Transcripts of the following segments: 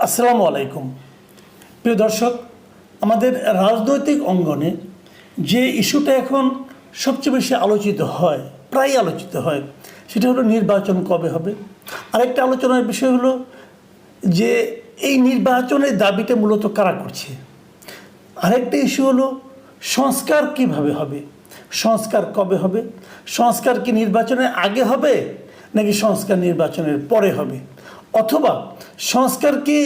আসসালামু আলাইকুম। প্রিয় দর্শক, আমাদের রাজনৈতিক অঙ্গনে যে ইস্যুটা এখন সবচেয়ে বেশি আলোচিত হয়, প্রায় আলোচিত হয়, সেটা হলো নির্বাচন কবে হবে। আরেকটা আলোচনার বিষয় হলো যে এই নির্বাচনের দাবিটা মূলত কারা করছে। আরেকটা ইস্যু হলো সংস্কার কিভাবে হবে, সংস্কার কবে হবে, সংস্কার কি নির্বাচনের আগে হবে নাকি সংস্কার নির্বাচনের পরে হবে, অথবা সংস্কার কি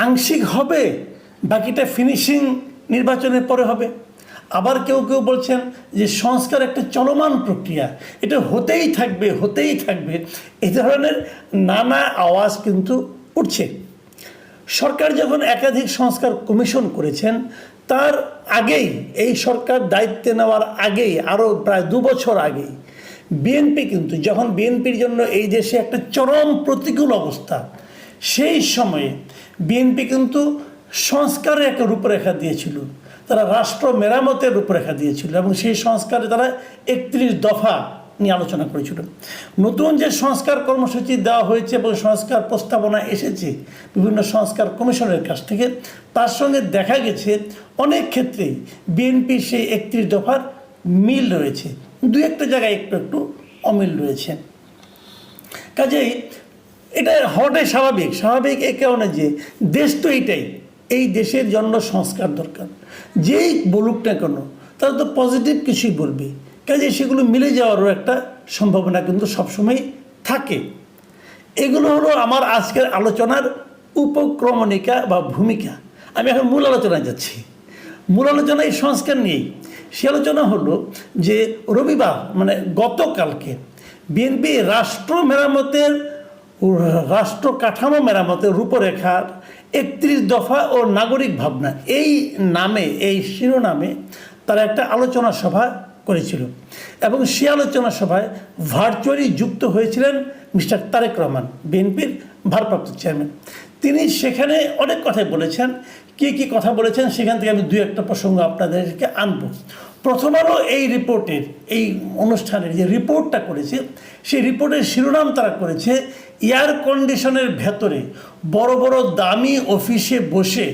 আংশিক হবে, বাকিটা ফিনিশিং নির্বাচনের পরে হবে। আবার কেউ কেউ বলছেন যে সংস্কার একটা চলমান প্রক্রিয়া, এটা হতেই থাকবে হতেই থাকবে। এই ধরনের নানা আওয়াজ কিন্তু উঠছে। সরকার যখন একাধিক সংস্কার কমিশন করেছেন, তার আগেই, এই সরকার দায়িত্বে নেওয়ার আগেই, আরও প্রায় 2 বছর আগেই বিএনপি কিন্তু, যখন বিএনপির জন্য এই দেশে একটা চরম প্রতিকূল অবস্থা, সেই সময়ে বিএনপি কিন্তু সংস্কারের একটা রূপরেখা দিয়েছিল। তারা রাষ্ট্র মেরামতের রূপরেখা দিয়েছিল এবং সেই সংস্কারে তারা 31 দফা নিয়ে আলোচনা করেছিল। নতুন যে সংস্কার কর্মসূচি দেওয়া হয়েছে এবং সংস্কার প্রস্তাবনা এসেছে বিভিন্ন সংস্কার কমিশনের কাছ থেকে, তার সঙ্গে দেখা গেছে অনেক ক্ষেত্রেই বিএনপির সেই 31 দফার মিল রয়েছে, দু একটা জায়গায় একটু একটু অমিল রয়েছে। কাজেই এটা হওয়াটাই স্বাভাবিক এই কারণে যে দেশ তো এইটাই, এই দেশের জন্য সংস্কার দরকার। যেই বলুক না কেন তারা তো পজিটিভ কিছুই বলবে, কাজে সেগুলো মিলে যাওয়ারও একটা সম্ভাবনা কিন্তু সবসময় থাকে। এগুলো হলো আমার আজকের আলোচনার উপক্রমণিকা বা ভূমিকা। আমি এখন মূল আলোচনায় যাচ্ছি। মূল আলোচনা এই সংস্কার নিয়েই। সে আলোচনা হলো যে রবিবার গতকালকে বিএনপি রাষ্ট্র কাঠামো মেরামতের রূপরেখার 31 দফা ও নাগরিক ভাবনা এই নামে, এই শিরোনামে তারা একটা আলোচনা সভা করেছিল এবং সে আলোচনা সভায় ভার্চুয়ালি যুক্ত হয়েছিলেন মিস্টার তারেক রহমান, বিএনপির ভারপ্রাপ্ত চেয়ারম্যান। তিনি সেখানে অনেক কথাই বলেছেন। কি কথা বলেছেন সেখান থেকে আমি 2-1টা প্রসঙ্গ আপনাদেরকে আনবো। প্রথম আলো এই রিপোর্টের, এই অনুষ্ঠানের যে রিপোর্টটা করেছে, সেই রিপোর্টের শিরোনাম তারা করেছে এয়ার কন্ডিশনের ভেতরে বড় বড় দামি অফিসে বসে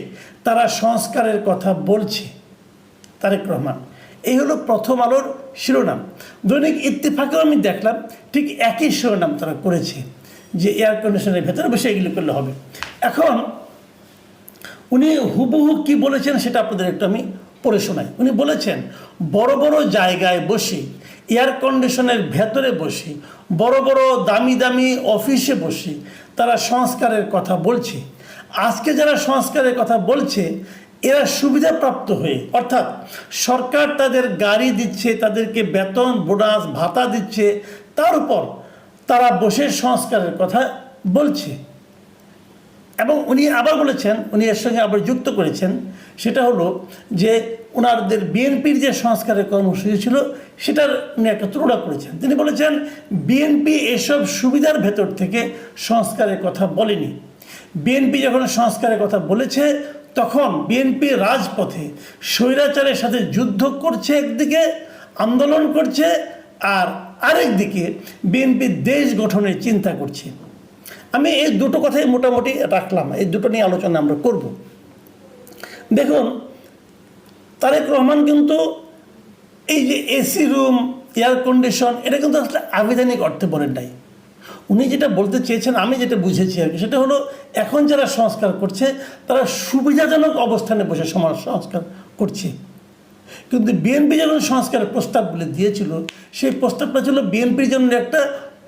তারা সংস্কারের কথা বলছে তারেক রহমান। এই হলো প্রথম আলোর শিরোনাম। দৈনিক ইত্তেফাকেও আমি দেখলাম ঠিক একই শিরোনাম তারা করেছে যে এয়ার কন্ডিশনের ভেতরে বসে এগুলো করলে হবে। এখন উনি হুবহু কি বলেছেন সেটা আপনাদের একটু আমি পড়ে শোনাই। উনি বলেছেন, বড় বড় জায়গায় বসে, এয়ার কন্ডিশনের ভেতরে বসে, বড় বড় দামি দামি অফিসে বসে তারা সংস্কারের কথা বলছে। আজকে যারা সংস্কারের কথা বলছে এরা সুবিধাপ্রাপ্ত হয়ে, অর্থাৎ সরকার তাদের গাড়ি দিচ্ছে, তাদেরকে বেতন বোনাস ভাতা দিচ্ছে, তার উপর তারা বসে সংস্কারের কথা বলছে। এবং উনি আবার বলেছেন, উনি এর সঙ্গে আবার যুক্ত করেছেন, সেটা হলো যে ওনাদের বিএনপির যে সংস্কারের কর্মসূচি ছিল সেটার উনি একটা তুলনা করেছেন। তিনি বলেছেন বিএনপি এসব সুবিধার ভেতর থেকে সংস্কারের কথা বলেনি। বিএনপি যখন সংস্কারের কথা বলেছে তখন বিএনপি রাজপথে স্বৈরাচারের সাথে যুদ্ধ করছে, একদিকে আন্দোলন করছে, আর আরেকদিকে বিএনপি দেশ গঠনের চিন্তা করছে। আমি এই দুটো কথাই মোটামুটি রাখলাম, এই দুটো নিয়ে আলোচনা আমরা করব। দেখুন, তারেক রহমান কিন্তু এই যে এসি রুম, এয়ার কন্ডিশন, এটা কিন্তু আসলে আবিধানিক অর্থে বলেন নাই। উনি যেটা বলতে চেয়েছেন, আমি যেটা বুঝেছি আর কি, সেটা হলো এখন যারা সংস্কার করছে তারা সুবিধাজনক অবস্থানে বসে সমাজ সংস্কার করছে। কিন্তু বিএনপি যখন সংস্কারের প্রস্তাবগুলি দিয়েছিল, সেই প্রস্তাবটা ছিল বিএনপির জন্য একটা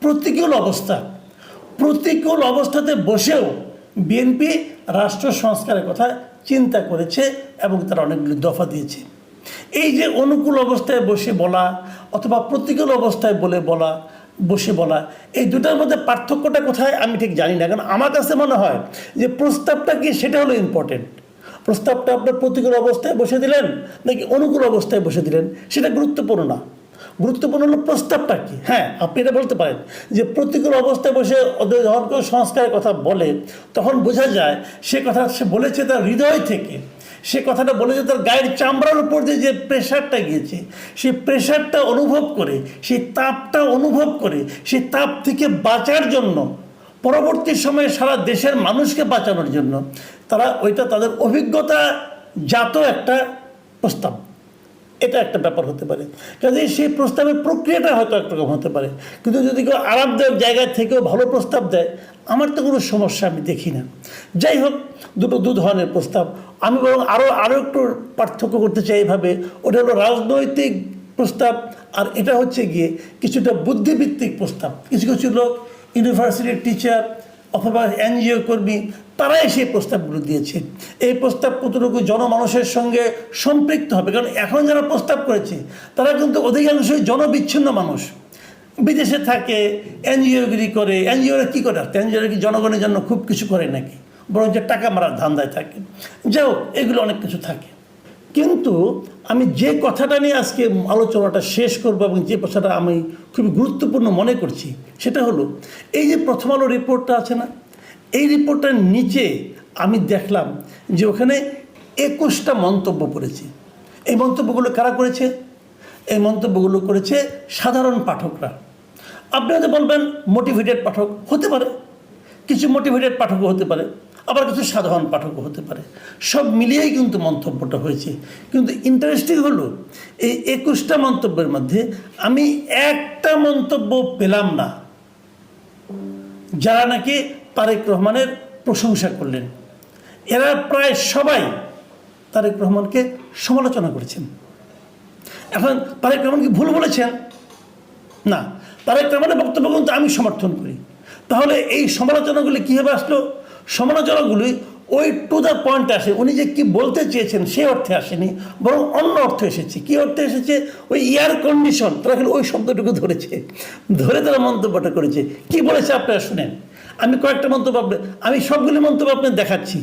প্রতিকূল অবস্থা। প্রতিকূল অবস্থাতে বসেও বিএনপি রাষ্ট্র সংস্কারের কথা চিন্তা করেছে এবং তারা অনেকগুলি দফা দিয়েছে। এই যে অনুকূল অবস্থায় বসে বলা অথবা প্রতিকূল অবস্থায় বসে বলা, এই দুটার মধ্যে পার্থক্যটা কোথায় আমি ঠিক জানি না। কারণ আমার কাছে মনে হয় যে প্রস্তাবটা কি সেটা হলো ইম্পর্টেন্ট। প্রস্তাবটা আপনার প্রতিকূল অবস্থায় বসে দিলেন নাকি অনুকূল অবস্থায় বসে দিলেন সেটা গুরুত্বপূর্ণ না। গুরুত্বপূর্ণ হলো প্রস্তাবটা কি। হ্যাঁ, আপনি এটা বলতে পারেন যে প্রতিকূল অবস্থায় বসে যখন কেউ সংস্কারের কথা বলে তখন বোঝা যায় সে কথা সে বলেছে তার হৃদয় থেকে, সে কথাটা বলেছে তার গায়ের চামড়ার উপর দিয়ে যে প্রেশারটা গিয়েছে, সেই প্রেশারটা অনুভব করে, সেই তাপটা অনুভব করে, সেই তাপ থেকে বাঁচার জন্য পরবর্তী সময়ে সারা দেশের মানুষকে বাঁচানোর জন্য তারা ওইটা তাদের অভিজ্ঞতা জাত একটা প্রস্তাব, এটা একটা ব্যাপার হতে পারে। কাজে সেই প্রস্তাবের প্রক্রিয়াটা হয়তো একরকম হতে পারে, কিন্তু যদি কেউ আরামদায়ক জায়গা থেকেও ভালো প্রস্তাব দেয় আমার তো কোনো সমস্যা আমি দেখি না। যাই হোক, দু ধরনের প্রস্তাব। আমি বরং আরও একটু পার্থক্য করতে চাই এইভাবে, ওটা হলো রাজনৈতিক প্রস্তাব আর এটা হচ্ছে গিয়ে কিছুটা বুদ্ধিভিত্তিক প্রস্তাব। কিছু কিছু লোক ইউনিভার্সিটির টিচার অথবা এনজিও কর্মী তারাই সেই প্রস্তাবগুলো দিয়েছে। এই প্রস্তাব কতটুকু জনমানুষের সঙ্গে সম্পৃক্ত হবে, কারণ এখন যারা প্রস্তাব করেছে তারা কিন্তু অধিকাংশই জনবিচ্ছিন্ন মানুষ, বিদেশে থাকে, এনজিওগিরি করে। এনজিওরা কী করে? এনজিওরা কি জনগণের জন্য খুব কিছু করে নাকি? বরং যে টাকা মারার ধান্দায় থাকে। যাই হোক, এগুলো অনেক কিছু থাকে। কিন্তু আমি যে কথাটা নিয়ে আজকে আলোচনাটা শেষ করব এবং যে কথাটা আমি খুবই গুরুত্বপূর্ণ মনে করছি সেটা হলো, এই যে প্রথম আলো রিপোর্টটা আছে না, এই রিপোর্টটার নিচে আমি দেখলাম যে ওখানে 21টা মন্তব্য করেছে। এই মন্তব্যগুলো কারা করেছে? এই মন্তব্যগুলো করেছে সাধারণ পাঠকরা। আপনি হয়তো বলবেন মোটিভেটেড পাঠক হতে পারে, কিছু মোটিভেটেড পাঠকও হতে পারে, আবার কিছু সাধারণ পাঠকও হতে পারে। সব মিলিয়েই কিন্তু মন্তব্যটা হয়েছে। কিন্তু ইন্টারেস্টিং হলো, এই 21টা মন্তব্যের মধ্যে আমি একটা মন্তব্য পেলাম না যারা নাকি তারেক রহমানের প্রশংসা করলেন। এরা প্রায় সবাই তারেক রহমানকে সমালোচনা করেছেন। এখন তারেক রহমান কি ভুল বলেছেন? না, তারেক রহমানের বক্তব্য কিন্তু আমি সমর্থন করি। তাহলে এই সমালোচনাগুলি কীভাবে আসলো? সমালোচনাগুলি ওই টু দ্য পয়েন্ট আসে। উনি যে কী বলতে চেয়েছেন সেই অর্থে আসেনি, বরং অন্য অর্থে এসেছে। কী অর্থে এসেছে? ওই এয়ার কন্ডিশন, তারা কিন্তু ওই শব্দটুকু ধরে তারা মন্তব্যটা করেছে। কি বলেছে আপনারা শুনেন। আমি কয়েকটা মন্তব্য আমি সবগুলি মন্তব্য আপনাদের দেখাচ্ছি,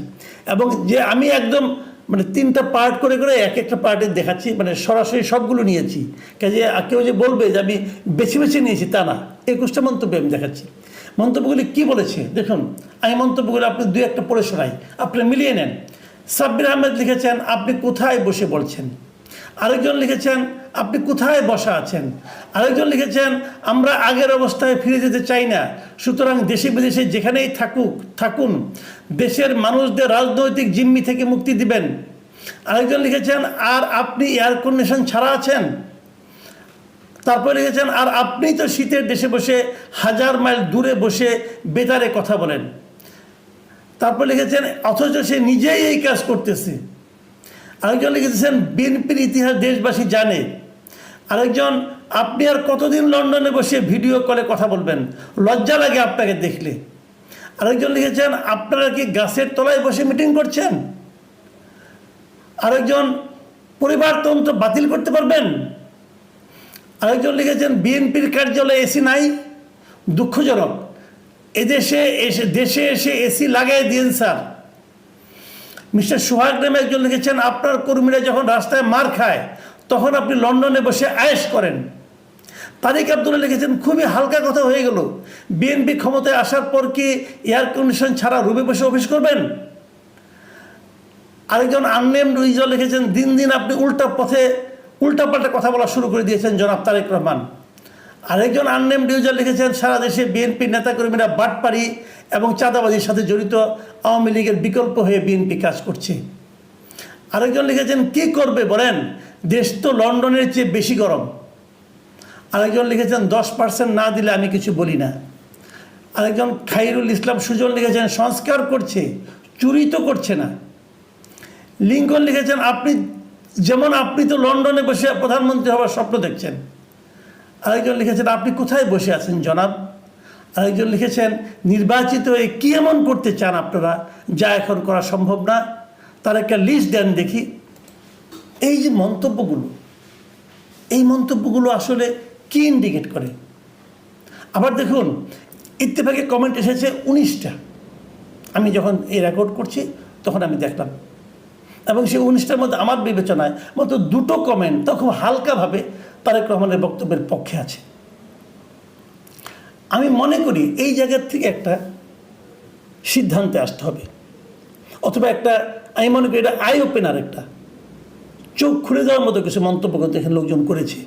এবং যে আমি একদম মানে 3টা পার্ট করে করে এক একটা পার্টে দেখাচ্ছি, মানে সরাসরি সবগুলো নিয়েছি। কাজে কেউ যে বলবে যে আমি বেছে বেছে নিয়েছি তা না, 21টা মন্তব্য আমি দেখাচ্ছি। মন্তব্যগুলি কি বলেছে দেখুন। আমি মন্তব্যগুলো আপনি 2-1টা পড়ে শোনাই, আপনি মিলিয়ে নেন। সাব্বির আহমেদ লিখেছেন, আপনি কোথায় বসে বলছেন। আরেকজন লিখেছেন, আপনি কোথায় বসা আছেন। আরেকজন লিখেছেন, আমরা আগের অবস্থায় ফিরে যেতে চাই না, সুতরাং দেশে বিদেশে যেখানেই থাকুন দেশের মানুষদের রাজনৈতিক জিম্মি থেকে মুক্তি দিবেন। আরেকজন লিখেছেন, আর আপনি এয়ার কন্ডিশন ছাড়া আছেন। তারপরে লিখেছেন, আর আপনি তো শীতের দেশে বসে 1000 মাইল দূরে বসে বেতারে কথা বলেন। তারপর লিখেছেন, অথচ সে নিজেই এই কাজ করতেছে। আরেকজন লিখেছেন, বিএনপির ইতিহাস দেশবাসী জানে। আরেকজন, আপনি আর কতদিন লন্ডনে বসে ভিডিও কলে কথা বলবেন, লজ্জা লাগে আপনাকে দেখলে। আরেকজন লিখেছেন, আপনারা কি গাছের তলায় বসে মিটিং করছেন। আরেকজন, পরিবারতন্ত্র বাতিল করতে পারবেন। আরেকজন লিখেছেন, বিএনপির কার্যালয়ে এসি নাই, দুঃখজনক, দেশে এসে এসি লাগাই দিন স্যার। মিস্টার সোহাগ নামে একজন লিখেছেন, আপনার কর্মীরা যখন রাস্তায় মার খায় তখন আপনি লন্ডনে বসে আয়েশ করেন। তারিক আব্দুল্লাহ লিখেছেন, খুবই হালকা কথা হয়ে গেল, বিএনপি ক্ষমতায় আসার পর কি এয়ার কন্ডিশন ছাড়া রুমে বসে অফিস করবেন। আরেকজন আননেম রিজল লিখেছেন, দিন দিন আপনি উল্টাপাল্টা কথা বলা শুরু করে দিয়েছেন জনাব তারেক রহমান। আরেকজন আননেম রিজল লিখেছেন, সারা দেশে বিএনপি নেতাকর্মীরা বাটপাড়ি এবং চাঁদাবাজির সাথে জড়িত, আওয়ামী লীগের বিকল্প হয়ে বিএনপি কাজ করছে। আরেকজন লিখেছেন, কি করবে বলেন, দেশ তো লন্ডনের চেয়ে বেশি গরম। আরেকজন লিখেছেন, 10% না দিলে আমি কিছু বলি না। আরেকজন খাইরুল ইসলাম সুজন লিখেছেন, সংস্কার করছে, চুরি তো করছে না। লিঙ্কন লিখেছেন, আপনি তো লন্ডনে বসে প্রধানমন্ত্রী হওয়ার স্বপ্ন দেখছেন। আরেকজন লিখেছেন, আপনি কোথায় বসে আছেন জনাব। আরেকজন লিখেছেন, নির্বাচিত হয়ে কী এমন করতে চান আপনারা যা এখন করা সম্ভব না, তার একটা লিস্ট দেন দেখি। এই যে মন্তব্যগুলো, এই মন্তব্যগুলো আসলে কি ইন্ডিকেট করে? আবার দেখুন, ইত্তেফাকে কমেন্ট এসেছে 19টা। আমি যখন এই রেকর্ড করছি তখন আমি দেখলাম, এবং সেই 19টার মধ্যে আমার বিবেচনায় মাত্র 2টো কমেন্ট তা খুব হালকাভাবে তারেক রহমানের বক্তব্যের পক্ষে আছে। আমি মনে করি এই জায়গার থেকে একটা সিদ্ধান্তে আসতে হবে, অথবা আমি মনে করি এটা আই ওপেনার, একটা চোখ খুলে দেওয়ার মতো কিছু মন্তব্য কিন্তু এখানে লোকজন করেছে।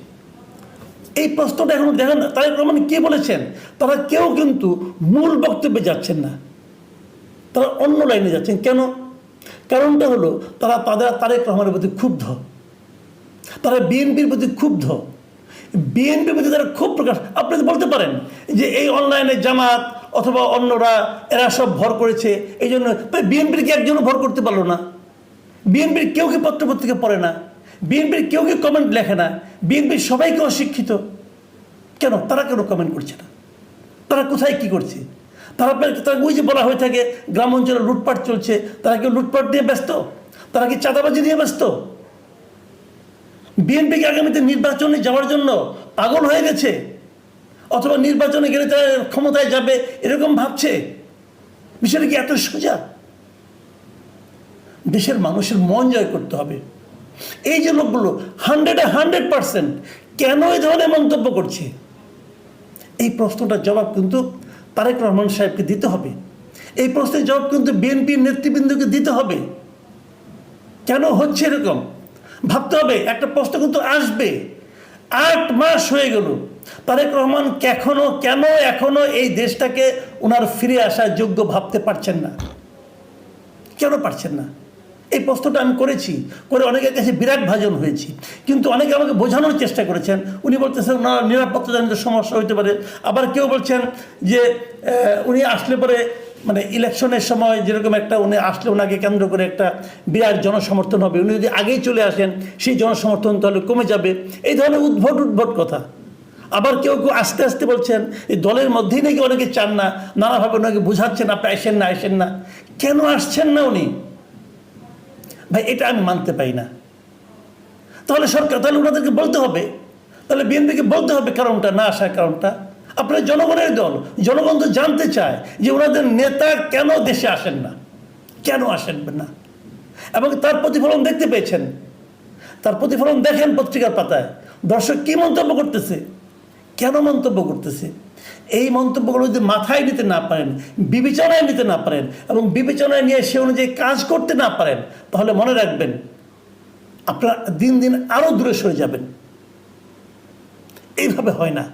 এই প্রশ্নটা এখন দেখেন তারেক রহমান কে বলেছেন, তারা কেউ কিন্তু মূল বক্তব্যে যাচ্ছেন না, তারা অন্য লাইনে যাচ্ছেন। কেন? কারণটা হলো তারেক রহমানের প্রতি ক্ষুব্ধ, তারা বিএনপির প্রতি ক্ষুব্ধ, বিএনপির প্রতি তারা ক্ষোভ প্রকাশ। আপনি তো বলতে পারেন যে এই অনলাইনে জামাত অথবা অন্যরা এরা সব ভর করেছে, এই জন্য বিএনপির কি একজনও ভর করতে পারলো না? বিএনপির কেউ কি পত্রপত্রিকা পড়ে না? বিএনপির কেউ কি কমেন্ট লেখে না? বিএনপির সবাইকে অশিক্ষিত কেন? তারা কেন কমেন্ট করছে না? তারা কোথায় কি করছে? তারা ওই যে বলা হয়ে থাকে গ্রাম অঞ্চলে লুটপাট চলছে, তারা কি লুটপাট নিয়ে ব্যস্ত? তারা কি চাঁদাবাজি নিয়ে ব্যস্ত? বিএনপিকে আগামীতে নির্বাচনে যাওয়ার জন্য পাগল হয়ে গেছে, অথবা নির্বাচনে গেলে তারা ক্ষমতায় যাবে এরকম ভাবছে? বিষয়টা কি এত সোজা? দেশের মানুষের মন জয় করতে হবে। এই যে লোকগুলো 100% কেন এই ধরনের মন্তব্য করছে, এই প্রশ্নটার জবাব কিন্তু তারেক রহমান সাহেবকে দিতে হবে। এই প্রশ্নের জবাব কিন্তু বিএনপির নেতৃবৃন্দকে দিতে হবে। কেন হচ্ছে এরকম ভাবতে হবে। একটা প্রশ্ন কিন্তু আসবে। 8 মাস হয়ে গেল, তারেক রহমান কেন এখনো এই দেশটাকে ওনার ফিরে আসার যোগ্য ভাবতে পারছেন না? কেন পারছেন না? এই প্রশ্নটা আমি করেছি, করে অনেকের কাছে বিরাট ভাজন হয়েছি, কিন্তু অনেকে আমাকে বোঝানোর চেষ্টা করেছেন। উনি বলতেছেন না, নিরাপত্তাজনিত সমস্যা হতে পারে। আবার কেউ বলছেন যে উনি আসলে পরে মানে ইলেকশনের সময় যেরকম একটা উনি আসলে ওনাকে কেন্দ্র করে একটা বিরাট জনসমর্থন হবে, উনি যদি আগেই চলে আসেন সেই জনসমর্থন তাহলে কমে যাবে। এই ধরনের উদ্ভট কথা। আবার কেউ আস্তে আস্তে বলছেন এই দলের মধ্যেই নাকি অনেকে চান না, নানাভাবে ওনাকে বোঝাচ্ছেন আপনি আসেন না। কেন আসছেন না উনি? ভাই এটা আমি মানতে পারি না। তাহলে ওনাদেরকে বলতে হবে, তাহলে বিএনপিকে বলতে হবে কারণটা, না আসার কারণটা। আপনারা জনগণের দল, জনগণ তো জানতে চায় যে ওনাদের নেতা কেন দেশে আসেন না, কেন আসেন না। এবং তার প্রতিফলন দেখতে পেয়েছেন, তার প্রতিফলন দেখেন পত্রিকার পাতায়। দর্শক কি মন্তব্য করতেছে, কেন মন্তব্য করতেছে। এই মন্তব্যগুলো যদি মাথায় নিতে না পারেন, বিবেচনায় নিতে না পারেন, এবং বিবেচনায় নিয়ে সে অনুযায়ী কাজ করতে না পারেন, তাহলে মনে রাখবেন আপনারা দিন দিন আরও দূরে সরে যাবেন। এইভাবে হয় না।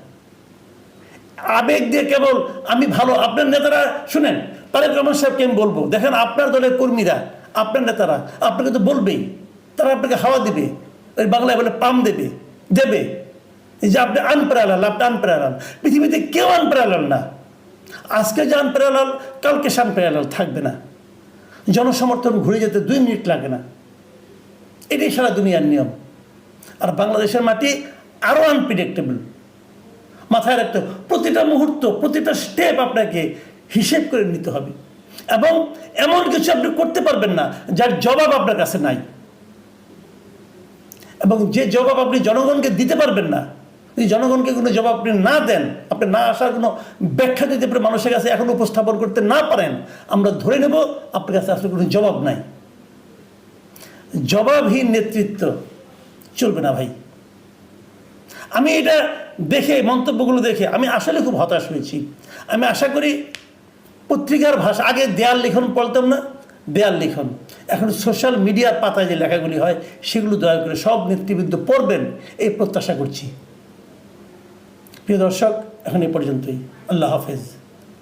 আবেগ দিয়ে কেবল আমি ভালো, আপনার নেতারা শুনেন, তারেক রহমান সাহেবকে আমি বলবো, দেখেন আপনার দলের কর্মীরা, আপনার নেতারা আপনাকে তো বলবেই, তারা আপনাকে হাওয়া দিবে, ওই বাংলায় বলে পাম দেবে যে আপনি আনপ্যারালাল, আপনি আনপ্যারালাল। পৃথিবীতে কেউ আনপ্যারালাল না। আজকে যে আনপ্যারালাল, কালকে সে আনপ্যারালাল থাকবে না। জনসমর্থন ঘুরে যেতে 2 মিনিট লাগে না। এটাই সারা দুনিয়ার নিয়ম। আর বাংলাদেশের মাটি আরও আনপ্রেডিক্টেবল। মাথায় রাখতে প্রতিটা মুহূর্ত, প্রতিটা স্টেপ আপনাকে হিসেব করে নিতে হবে, এবং এমন কিছু আপনি করতে পারবেন না যার জবাব আপনার কাছে নাই, এবং যে জবাব আপনি জনগণকে দিতে পারবেন না, যদি জনগণকে কোনো জবাব আপনি না দেন, আপনি না আসার কোনো ব্যাখ্যা দিতে পারে মানুষের কাছে এখন উপস্থাপন করতে না পারেন, আমরা ধরে নেব আপনার কাছে আসলে কোনো জবাব নাই। জবাবহীন নেতৃত্ব চলবে না ভাই। আমি এটা দেখে, মন্তব্যগুলো দেখে আমি আসলে খুব হতাশ হয়েছি। আমি আশা করি পত্রিকার ভাষা, আগে দেয়াল লিখন পড়তাম না, দেয়াল লিখন, এখন সোশ্যাল মিডিয়ার পাতায় যে লেখাগুলি হয় সেগুলো দয়া করে সব নেতৃবৃন্দ পড়বেন, এই প্রত্যাশা করছি। প্রিয় দর্শক, এখন এ পর্যন্তই। আল্লাহ হাফেজ।